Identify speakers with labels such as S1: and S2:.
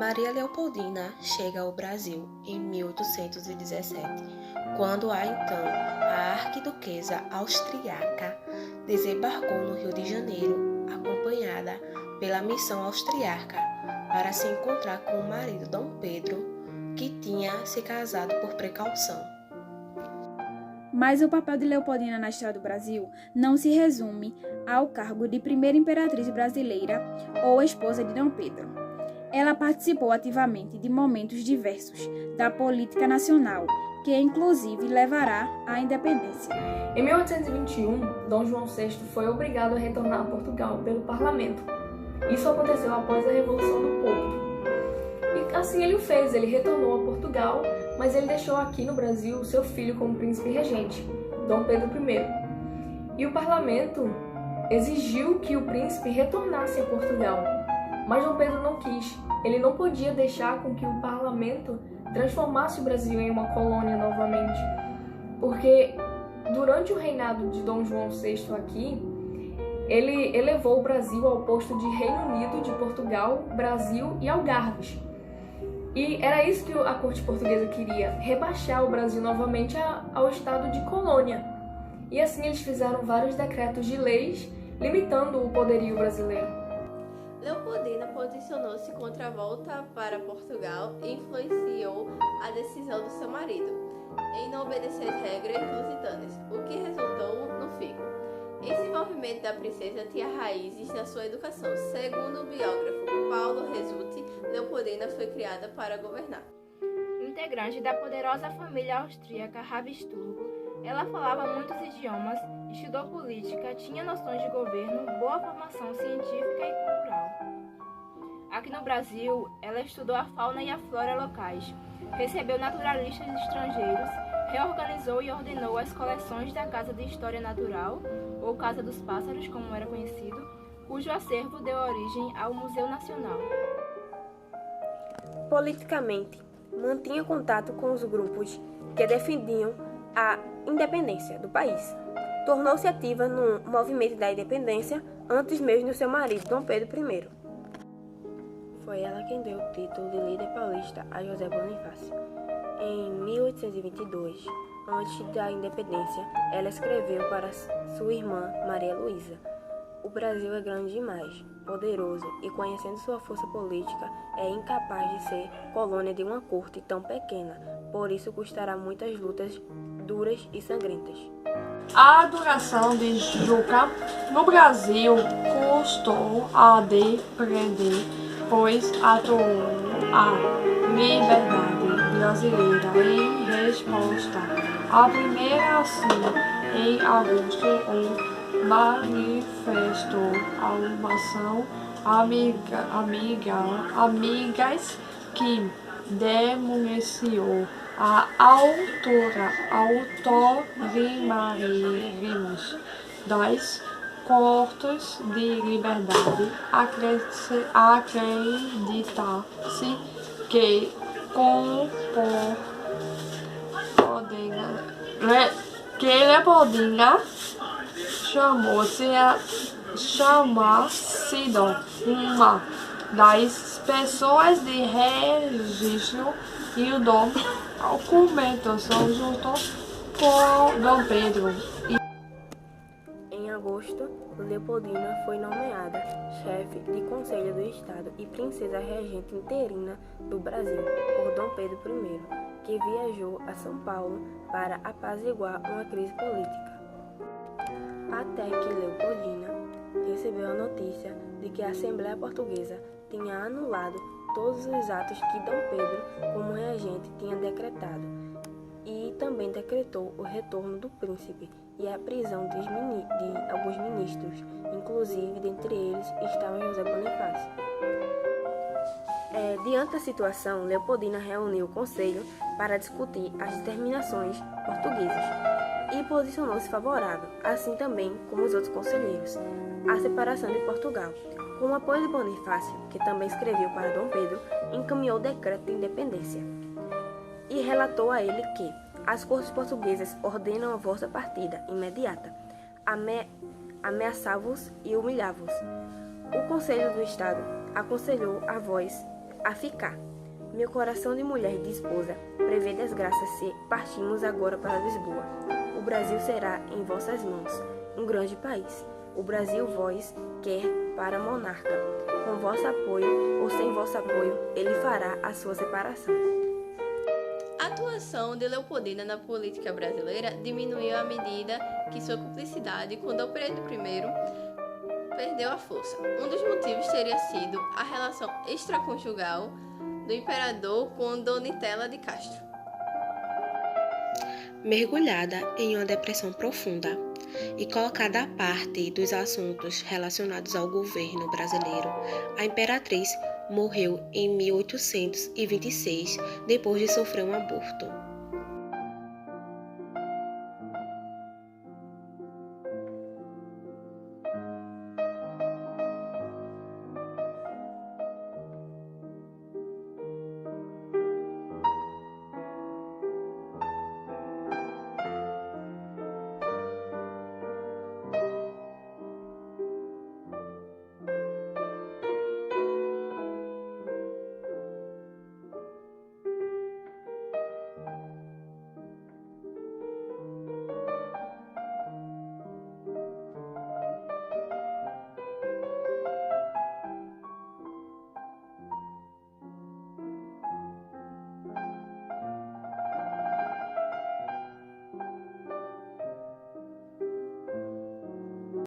S1: Maria Leopoldina chega ao Brasil em 1817, quando a arquiduquesa austriaca desembarcou no Rio de Janeiro, acompanhada pela missão austriaca, para se encontrar com o marido Dom Pedro, que tinha se casado por precaução.
S2: Mas o papel de Leopoldina na história do Brasil não se resume ao cargo de primeira imperatriz brasileira ou esposa de Dom Pedro. Ela participou ativamente de momentos diversos da política nacional, que inclusive levará à independência.
S3: Em 1821, Dom João VI foi obrigado a retornar a Portugal pelo parlamento. Isso aconteceu após a Revolução do Porto. E assim ele o fez, ele retornou a Portugal, mas ele deixou aqui no Brasil seu filho como príncipe regente, Dom Pedro I. E o parlamento exigiu que o príncipe retornasse a Portugal, mas Dom Pedro não quis. Ele não podia deixar com que o parlamento transformasse o Brasil em uma colônia novamente, porque durante o reinado de Dom João VI aqui, ele elevou o Brasil ao posto de Reino Unido de Portugal, Brasil e Algarves. E era isso que a corte portuguesa queria, rebaixar o Brasil novamente ao estado de colônia. E assim eles fizeram vários decretos de leis limitando o poderio brasileiro.
S4: Leopoldina posicionou-se contra a volta para Portugal e influenciou a decisão do seu marido em não obedecer as regras lusitanas, o que resultou no fico. Esse envolvimento da princesa tinha raízes na sua educação. Segundo o biógrafo Paulo Resulti, Leopoldina foi criada para governar.
S5: Integrante da poderosa família austríaca Habsburgo, ela falava muitos idiomas, estudou política, tinha noções de governo, boa formação científica e cultural. Aqui no Brasil, ela estudou a fauna e a flora locais, recebeu naturalistas estrangeiros, reorganizou e ordenou as coleções da Casa de História Natural, ou Casa dos Pássaros, como era conhecido, cujo acervo deu origem ao Museu Nacional.
S6: Politicamente, mantinha contato com os grupos que defendiam a independência do país. Tornou-se ativa no movimento da independência antes mesmo do seu marido, Dom Pedro I. Foi ela quem deu o título de líder paulista a José Bonifácio. Em 1822, antes da independência, ela escreveu para sua irmã Maria Luísa: "O Brasil é grande demais, poderoso e, conhecendo sua força política, é incapaz de ser colônia de uma corte tão pequena, por isso custará muitas lutas duras e sangrentas."
S7: A duração de Juca no Brasil custou a de prender, pois atuou a liberdade brasileira em resposta à primeira ação em agosto, manifestou a ação amigas que denunciou a autoritarismo das cortes de liberdade. Acredita-se que Leopoldina chama-se uma das pessoas de registro e o documentação junto com Dom Pedro.
S6: Em agosto, Leopoldina foi nomeada chefe de Conselho do Estado e princesa regente interina do Brasil por Dom Pedro I, que viajou a São Paulo para apaziguar uma crise política. Até que Leopoldina recebeu a notícia de que a Assembleia Portuguesa tinha anulado todos os atos que Dom Pedro, como regente, tinha decretado, e também decretou o retorno do príncipe e a prisão de alguns ministros, inclusive dentre eles estava José Bonifácio. Diante da situação, Leopoldina reuniu o conselho para discutir as determinações portuguesas e posicionou-se favorável, assim também como os outros conselheiros, à separação de Portugal. Com o apoio de Bonifácio, que também escreveu para Dom Pedro, encaminhou o decreto de independência e relatou a ele que as cortes portuguesas ordenam a vossa partida imediata, ameaçava-vos e humilhava-vos. O Conselho do Estado aconselhou a vós a ficar. Meu coração de mulher e de esposa prevê desgraça se partimos agora para Lisboa. O Brasil será em vossas mãos, um grande país. O Brasil vós quer para monarca. Com vosso apoio ou sem vosso apoio, ele fará a sua separação.
S4: A atuação de Leopoldina na política brasileira diminuiu à medida que sua cumplicidade com Dom Pedro I perdeu a força. Um dos motivos teria sido a relação extraconjugal do imperador com Donatella de Castro.
S1: Mergulhada em uma depressão profunda e colocada à parte dos assuntos relacionados ao governo brasileiro, a imperatriz morreu em 1826, depois de sofrer um aborto.